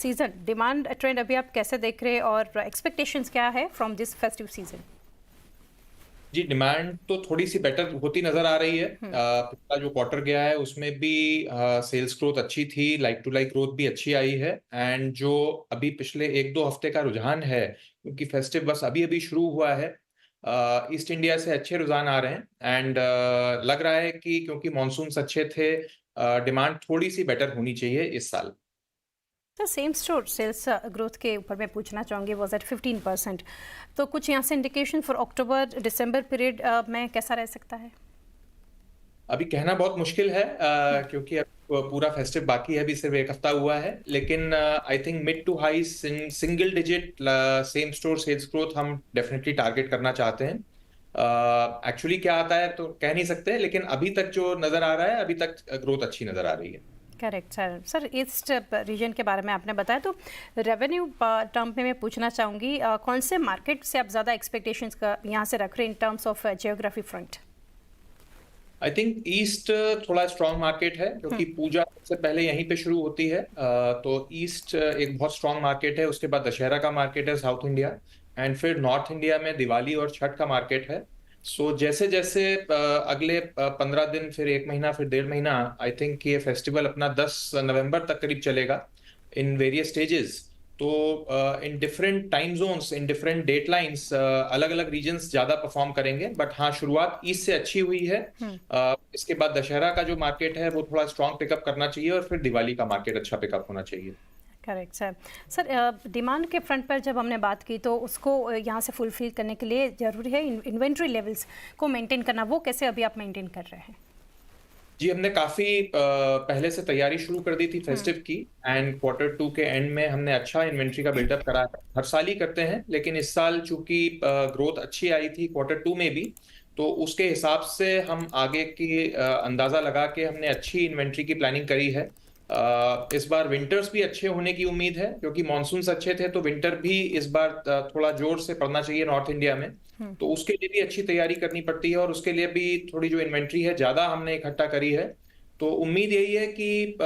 Season demand trend अभी आप कैसे देख रहे हैं और एक्सपेक्टेशंस क्या है फ्रॉम दिस फेस्टिव सीजन? जी, डिमांड तो थोड़ी सी बेटर होती नजर आ रही है। पिछला जो क्वार्टर गया है उसमें भी सेल्स ग्रोथ अच्छी थी, लाइक टू लाइक ग्रोथ भी अच्छी आई है। एंड जो अभी पिछले एक दो हफ्ते का रुझान है, क्योंकि फेस्टिव बस अभी अभी शुरू हुआ है, ईस्ट इंडिया से अच्छे रुझान आ रहे हैं। एंड लग रहा है कि क्योंकि मॉनसून्स अच्छे थे, डिमांड थोड़ी सी बेटर होनी चाहिए इस साल। Sir same store sales growth के ऊपर मैं पूछना चाहूँगी, वॉज एट 15%, तो कुछ यहाँ से indication for October December period में कैसा रह सकता है? अभी कहना बहुत मुश्किल है, क्योंकि अब पूरा फेस्टिव बाकी है, अभी सिर्फ एक हफ्ता हुआ है। लेकिन I think mid to high single digit same store sales growth हम डेफिनेटली टारगेट करना चाहते हैं। एक्चुअली क्या आता है तो कह नहीं सकते, लेकिन अभी तक जो नजर आ रहा है, अभी तक ग्रोथ अच्छी नजर आ रही है। Correct sir. Sir east region के बारे में आपने बताया, तो रेवेन्यू टर्म में मैं पूछना चाहूँगी, कौन से मार्केट से आप ज़्यादा एक्सपेक्टेशंस का यहाँ से रख रहे हैं in terms of geography front? I think east थोड़ा स्ट्रांग मार्केट है, क्योंकि पूजा से पहले यहीं पे शुरू होती है। तो ईस्ट एक बहुत स्ट्रांग मार्केट है। उसके बाद दशहरा का मार्केट है साउथ इंडिया, एंड फिर नॉर्थ इंडिया में दिवाली और छठ का मार्केट है। सो जैसे जैसे अगले 15 दिन, फिर एक महीना, फिर 1.5 महीना, आई थिंक ये फेस्टिवल अपना 10 नवंबर तक करीब चलेगा इन वेरियस स्टेजेस। तो in different time zones, in different date lines, अलग अलग रीजन्स ज्यादा परफॉर्म करेंगे। बट हाँ, शुरुआत ईस्ट से अच्छी हुई है। इसके बाद दशहरा का जो मार्केट है वो थोड़ा स्ट्रांग पिकअप करना चाहिए, और फिर दिवाली का मार्केट अच्छा पिकअप होना चाहिए। Correct sir. सर डिमांड के फ्रंट पर जब हमने बात की, तो उसको यहाँ से फुलफिल करने के लिए ज़रूरी है इन्वेंट्री लेवल्स को मेंटेन करना, वो कैसे अभी आप मेंटेन कर रहे हैं? जी, हमने काफी पहले से तैयारी शुरू कर दी थी फेस्टिव की। एंड क्वार्टर 2 के एंड में हमने अच्छा इन्वेंट्री का बिल्डअप करा है। हर साल ही करते हैं, लेकिन इस साल चूंकि ग्रोथ अच्छी आई थी क्वार्टर 2 में भी, तो उसके हिसाब से हम आगे की अंदाजा लगा के हमने अच्छी इन्वेंट्री की प्लानिंग करी है। इस बार विंटर्स भी अच्छे होने की उम्मीद है, क्योंकि मॉनसून्स अच्छे थे, तो विंटर भी इस बार थोड़ा जोर से पड़ना चाहिए नॉर्थ इंडिया में। तो उसके लिए भी अच्छी तैयारी करनी पड़ती है, और उसके लिए भी थोड़ी जो इन्वेंट्री है ज्यादा हमने इकट्ठा करी है। तो उम्मीद यही है कि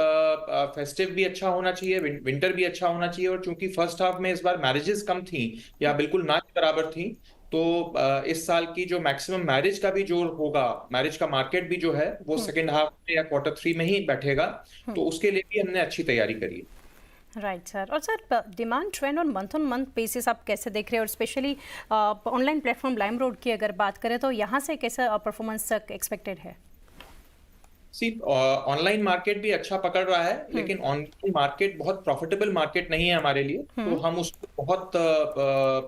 फेस्टिव भी अच्छा होना चाहिए, विंटर भी अच्छा होना चाहिए। और चूंकि फर्स्ट हाफ में इस बार मैरिजेस कम थी, या बिल्कुल ना के बराबर थी, तो इस साल की जो मैक्सिमम मैरिज का भी जो होगा, मैरिज का मार्केट भी जो है, वो सेकेंड हाफ में या क्वार्टर 3 में ही बैठेगा। तो उसके लिए भी हमने अच्छी तैयारी करी है। Right sir. और sir demand trend on month basis आप कैसे देख रहे हैं, और स्पेशली ऑनलाइन प्लेटफॉर्म लाइमरोड की अगर बात करें, तो यहाँ से कैसा परफॉर्मेंस एक्सपेक्टेड है? सी, ऑनलाइन मार्केट भी अच्छा पकड़ रहा है, लेकिन ऑनलाइन मार्केट बहुत प्रॉफिटेबल मार्केट नहीं है हमारे लिए। तो हम उसको बहुत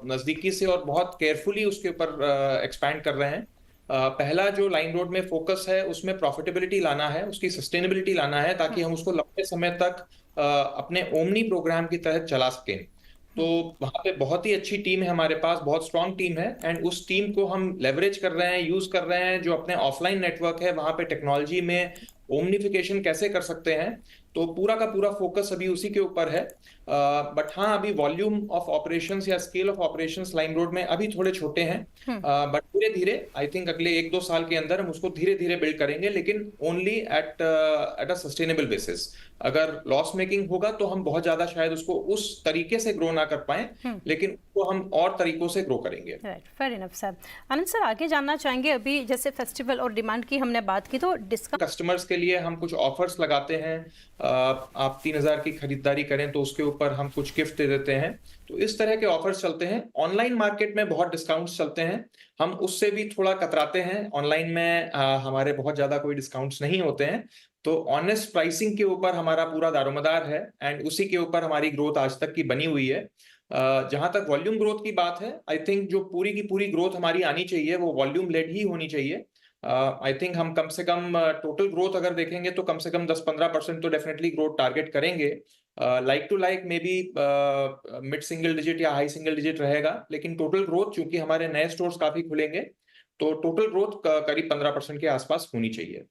नजदीकी से और बहुत केयरफुली उसके ऊपर एक्सपैंड कर रहे हैं। पहला जो लाइन रोड में फोकस है, उसमें प्रॉफिटेबिलिटी लाना है, उसकी सस्टेनेबिलिटी लाना है, ताकि हम उसको लंबे समय तक अपने ओमनी प्रोग्राम की तहत चला सकें। तो वहां पे बहुत ही अच्छी टीम है हमारे पास, बहुत स्ट्रांग टीम है। एंड उस टीम को हम लेवरेज कर रहे हैं, यूज कर रहे हैं। जो अपने ऑफलाइन नेटवर्क है, वहां पे टेक्नोलॉजी में ओमनिफिकेशन कैसे कर सकते हैं, तो पूरा का पूरा फोकस अभी उसी के ऊपर है। बट हाँ, अभी वॉल्यूम ऑफ ऑपरेशंस या scale of operations lime road में अभी थोड़े छोटे हैं। बट धीरे धीरे, आई थिंक अगले 1-2 साल के अंदर हम उसको धीरे धीरे बिल्ड करेंगे, लेकिन only at at a sustainable basis. अगर लॉस मेकिंग होगा तो हम बहुत ज्यादा शायद उसको उस तरीके से ग्रो ना कर पाए, लेकिन उसको हम और तरीकों से ग्रो करेंगे। Right, fair enough sir. Anand sir, आगे जानना चाहेंगे, अभी जैसे फेस्टिवल और डिमांड की हमने बात की, तो डिस्काउंट कस्टमर्स के लिए हम कुछ ऑफर्स लगाते हैं। आप 3,000 की खरीदारी करें तो उसके ऊपर हम कुछ गिफ्ट दे देते हैं। तो इस तरह के ऑफर्स चलते हैं। ऑनलाइन मार्केट में बहुत डिस्काउंट्स चलते हैं, हम उससे भी थोड़ा कतराते हैं। ऑनलाइन में हमारे बहुत ज्यादा कोई डिस्काउंट्स नहीं होते हैं। तो ऑनेस्ट प्राइसिंग के ऊपर हमारा पूरा दारोमदार है, एंड उसी के ऊपर हमारी ग्रोथ आज तक की बनी हुई है। जहां तक वॉल्यूम ग्रोथ की बात है, आई थिंक जो पूरी की पूरी ग्रोथ हमारी आनी चाहिए वो वॉल्यूम लेड ही होनी चाहिए। आई थिंक हम कम से कम टोटल ग्रोथ अगर देखेंगे तो कम से कम 10-15% तो डेफिनेटली ग्रोथ टारगेट करेंगे। Like to like maybe mid single digit या हाई सिंगल डिजिट रहेगा, लेकिन टोटल ग्रोथ, चूंकि हमारे नए स्टोर्स काफी खुलेंगे, तो टोटल ग्रोथ करीब 15% के आसपास होनी चाहिए।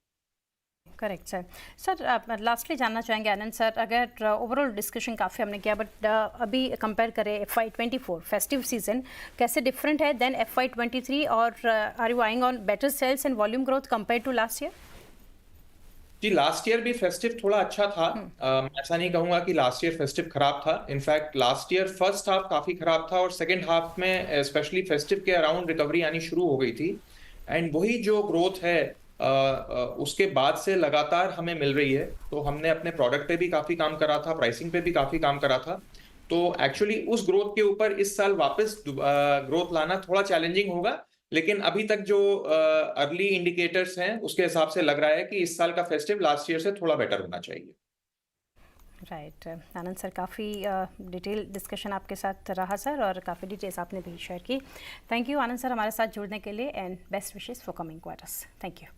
Correct sir. सर आप लास्टली जानना चाहेंगे आनंद सर, अगर ओवरऑल डिस्कशन काफ़ी हमने किया, बट अभी कंपेयर करें FY24 फेस्टिव सीजन कैसे डिफरेंट है देन FY23, और are you eyeing on better sales and volume growth compare to last year? जी, लास्ट ईयर भी फेस्टिव थोड़ा अच्छा था। मैं ऐसा नहीं कहूंगा कि लास्ट ईयर फेस्टिव खराब था। In fact last year first half काफी खराब था और सेकंड हाफ में स्पेशली फेस्टिव के अराउंड रिकवरी आनी शुरू हो गई थी। एंड वही जो ग्रोथ है उसके बाद से लगातार हमें मिल रही है। तो हमने अपने प्रोडक्ट पे भी काफी काम करा था, प्राइसिंग पे भी काफी काम करा था। तो एक्चुअली उस ग्रोथ के ऊपर इस साल वापस ग्रोथ लाना थोड़ा चैलेंजिंग होगा। लेकिन अभी तक जो अर्ली इंडिकेटर्स हैं उसके हिसाब से लग रहा है कि इस साल का फेस्टिव लास्ट ईयर से थोड़ा बेटर होना चाहिए। राइट। आनंद सर, काफ़ी डिटेल डिस्कशन आपके साथ रहा सर, और काफ़ी डिटेल्स आपने भी शेयर की। थैंक यू आनंद सर हमारे साथ जुड़ने के लिए, and best wishes for coming quarters. Thank you.